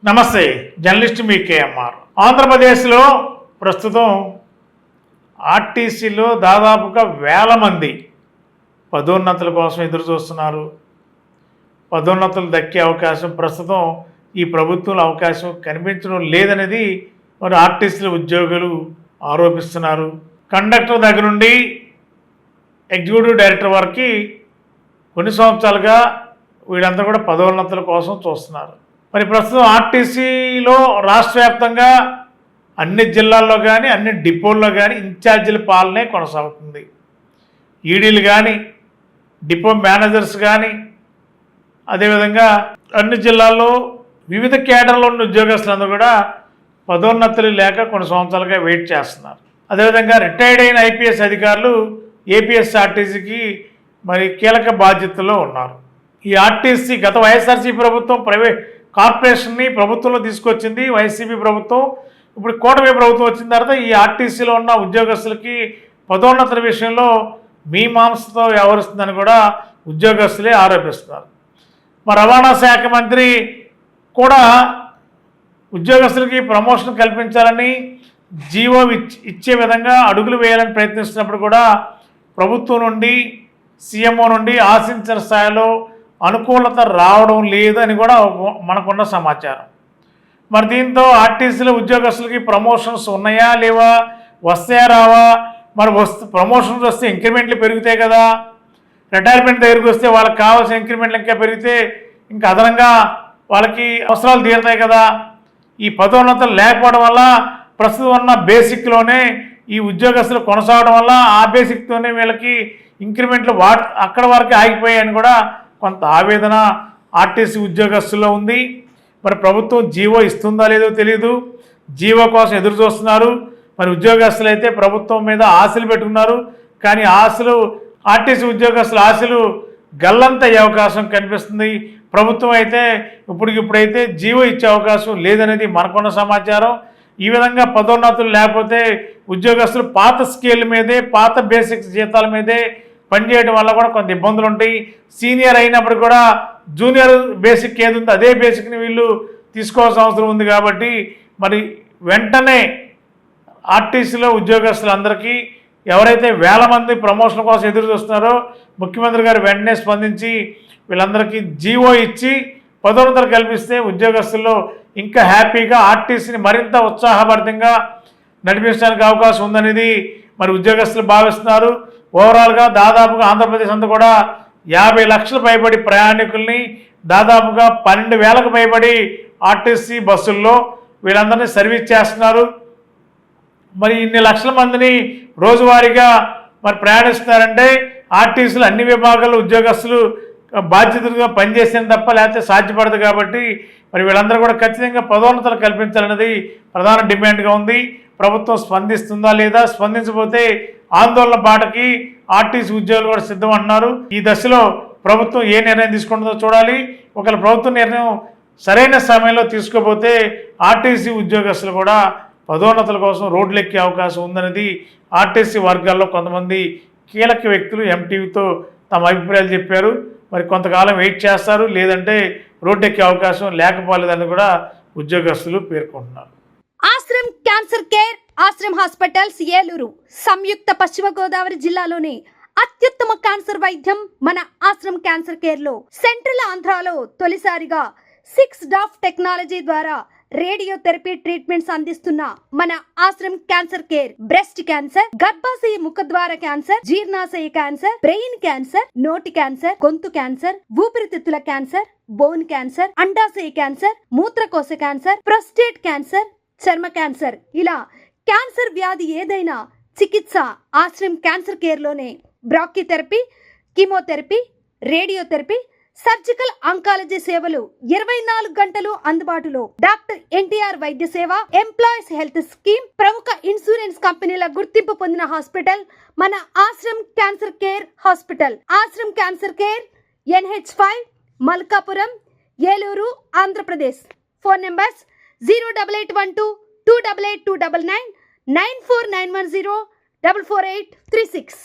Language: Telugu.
నమస్తే, జర్నలిస్ట్ మీ కేఎంఆర్. ఆంధ్రప్రదేశ్లో ప్రస్తుతం ఆర్టీసీలో దాదాపుగా వేల మంది పదోన్నతుల కోసం ఎదురు చూస్తున్నారు. పదోన్నతులు దక్కే అవకాశం ప్రస్తుతం ఈ ప్రభుత్వంలో అవకాశం కనిపించడం లేదనేది మరి ఆర్టీసీల ఉద్యోగులు ఆరోపిస్తున్నారు. కండక్టర్ దగ్గర నుండి ఎగ్జిక్యూటివ్ డైరెక్టర్ వరకు కొన్ని సంవత్సరాలుగా వీళ్ళంతా కూడా పదోన్నతుల కోసం చూస్తున్నారు. మరి ప్రస్తుతం ఆర్టీసీలో రాష్ట్ర వ్యాప్తంగా అన్ని జిల్లాల్లో కానీ అన్ని డిపోల్లో కానీ ఇన్ఛార్జీల పాలనే కొనసాగుతుంది. ఈడీలు కానీ డిపో మేనేజర్స్ కానీ అదేవిధంగా అన్ని జిల్లాల్లో వివిధ కేడర్లో ఉన్న ఉద్యోగస్తులందరూ కూడా పదోన్నతులు లేక కొన్ని సంవత్సరాలుగా వెయిట్ చేస్తున్నారు. అదేవిధంగా రిటైర్డ్ అయిన ఐపీఎస్ అధికారులు ఏపీఎస్ఆర్టీసీకి మరి కీలక బాధ్యతల్లో ఉన్నారు. ఈ ఆర్టీసీ గత వైఎస్ఆర్సీపీ ప్రభుత్వం కార్పొరేషన్ని ప్రభుత్వంలో తీసుకొచ్చింది. వైసీపీ ప్రభుత్వం ఇప్పుడు కూటమి ప్రభుత్వం వచ్చిన తర్వాత ఈ ఆర్టీసీలో ఉన్న ఉద్యోగస్తులకి పదోన్నతుల విషయంలో మీమాంసతో వ్యవహరిస్తుందని కూడా ఉద్యోగస్తులే ఆరోపిస్తున్నారు. మరి రవాణా శాఖ మంత్రి కూడా ఉద్యోగస్తులకి ప్రమోషన్ కల్పించాలని జీవో ఇచ్చే విధంగా అడుగులు వేయాలని ప్రయత్నిస్తున్నప్పుడు కూడా ప్రభుత్వం నుండి సీఎంఓ నుండి ఆశించిన స్థాయిలో అనుకూలత రావడం లేదని కూడా మనకున్న సమాచారం. మరి దీంతో ఆర్టీసీలో ఉద్యోగస్తులకి ప్రమోషన్స్ ఉన్నాయా లేవా, వస్తాయా రావా, మరి ప్రమోషన్స్ వస్తే ఇంక్రిమెంట్లు పెరుగుతాయి కదా, రిటైర్మెంట్ దగ్గరికి వస్తే వాళ్ళకి కావాల్సిన ఇంక్రిమెంట్లు ఇంకా పెరిగితే ఇంకా అదనంగా వాళ్ళకి అవసరాలు తీరుతాయి కదా. ఈ పదోన్నతులు లేకపోవడం వల్ల ప్రస్తుతం ఉన్న బేసిక్లోనే ఈ ఉద్యోగస్తులు కొనసాగడం వల్ల ఆ బేసిక్తోనే వీళ్ళకి ఇంక్రిమెంట్లు అక్కడ వరకు ఆగిపోయాయని కూడా కొంత ఆవేదన ఆర్టీసీ ఉద్యోగస్తుల్లో ఉంది. మరి ప్రభుత్వం జీవో ఇస్తుందా లేదో తెలియదు, జీవో కోసం ఎదురు చూస్తున్నారు. మరి ఉద్యోగస్తులు అయితే ప్రభుత్వం మీద ఆశలు పెట్టుకున్నారు. కానీ ఆర్టీసీ ఉద్యోగస్తుల ఆశలు గల్లంత అయ్యే అవకాశం కనిపిస్తుంది. ప్రభుత్వం అయితే ఇప్పుడైతే జీవో ఇచ్చే అవకాశం లేదనేది మనకున్న సమాచారం. ఈ విధంగా పదోన్నతులు లేకపోతే ఉద్యోగస్తులు పాత స్కేల్ మీదే పాత బేసిక్ జీతాల మీదే పనిచేయడం వల్ల కూడా కొంత ఇబ్బందులు ఉంటాయి. సీనియర్ అయినప్పుడు కూడా జూనియర్ బేసిక్ ఏది ఉందో అదే బేసిక్ని వీళ్ళు తీసుకోవాల్సిన అవసరం ఉంది. కాబట్టి మరి వెంటనే ఆర్టీసీలో ఉద్యోగస్తులందరికీ ఎవరైతే వేల మంది ప్రమోషన్ కోసం ఎదురు చూస్తున్నారో ముఖ్యమంత్రి గారు వెంటనే స్పందించి వీళ్ళందరికీ జీవో ఇచ్చి పదోన్నతులు కల్పిస్తే ఉద్యోగస్తుల్లో ఇంకా హ్యాపీగా ఆర్టీసీని మరింత ఉత్సాహభరితంగా నడిపించడానికి అవకాశం ఉందనేది మరి ఉద్యోగస్తులు భావిస్తున్నారు. ఓవరాల్గా దాదాపుగా ఆంధ్రప్రదేశ్ అంతా కూడా 50 లక్షల పైబడి ప్రయాణికుల్ని దాదాపుగా 12,000కు పైబడి ఆర్టీసీ బస్సుల్లో వీళ్ళందరినీ సర్వీస్ చేస్తున్నారు. మరి ఇన్ని లక్షల మందిని రోజువారీగా మరి ప్రయాణిస్తున్నారంటే ఆర్టీసీలు అన్ని విభాగాల్లో ఉద్యోగస్తులు బాధ్యతలుగా పనిచేసేది తప్ప లేకపోతే సాధ్యపడదు. కాబట్టి మరి వీళ్ళందరూ కూడా ఖచ్చితంగా పదోన్నతులు కల్పించాలన్నది ప్రధాన డిమాండ్గా ఉంది. ప్రభుత్వం స్పందిస్తుందా లేదా, స్పందించకపోతే ఆందోళన బాటకి ఆర్టీసీ ఉద్యోగులు కూడా సిద్ధం అంటున్నారు. ఈ దశలో ప్రభుత్వం ఏ నిర్ణయం తీసుకుంటుందో చూడాలి. ఒకవేళ ప్రభుత్వ నిర్ణయం సరైన సమయంలో తీసుకోకపోతే ఆర్టీసీ ఉద్యోగస్తులు కూడా పదోన్నతుల కోసం రోడ్లు ఎక్కే అవకాశం ఉందనేది ఆర్టీసీ వర్గాల్లో కొంతమంది కీలక వ్యక్తులు ఎంటీవీతో తమ అభిప్రాయాలు చెప్పారు. మరి కొంతకాలం వెయిట్ చేస్తారు, లేదంటే రోడ్డు ఎక్కే అవకాశం లేకపోలేదని కూడా ఉద్యోగస్తులు పేర్కొంటున్నారు. Ashram cancer care, Ashram hospitals Eluru సంయుక్త పశ్చిమ గోదావరి జిల్లాలోని అత్యుత్తమ క్యాన్సర్ వైద్యం మన ఆశ్రమ్ క్యాన్సర్ కేర్ లో సెంట్రల్ ఆంధ్రాలో తొలిసారిగా 6 డాఫ్ టెక్నాలజీ ద్వారా రేడియోథెరపీ ట్రీట్మెంట్స్ అందిస్తున్న మన Ashram cancer care breast cancer, గర్భాశయ ముఖద్వార క్యాన్సర్, జీర్ణాశయ క్యాన్సర్, బ్రెయిన్ క్యాన్సర్, నోటి క్యాన్సర్, గొంతు క్యాన్సర్, ఊపిరితిత్తుల క్యాన్సర్, బోన్ క్యాన్సర్, అండాశయ క్యాన్సర్, మూత్రకోశ క్యాన్సర్, ప్రొస్టేట్ క్యాన్సర్, చర్మ క్యాన్సర్, ఇలా క్యాన్సర్ వ్యాధి ఏదైనా చికిత్స ఆశ్రమ్ క్యాన్సర్ కేర్ లోనే. బ్రాక్కిథెరపీ, కీమోథెరపీ, రేడియోథెరపీ, సర్జికల్ ఆంకాలజీ సేవలు 24 గంటలు అందుబాటులో. డాక్టర్ ఎన్టీఆర్ వైద్య సేవ, ఎంప్లాయీస్ హెల్త్ స్కీమ్, ప్రముఖ ఇన్సూరెన్స్ కంపెనీల గుర్తింపు పొందిన హాస్పిటల్ మన Ashram cancer care hospital. Ashram cancer care, NH5, Malkapuram, Eluru, Andhra Pradesh. Phone numbers 08812 288 299 94910 44836.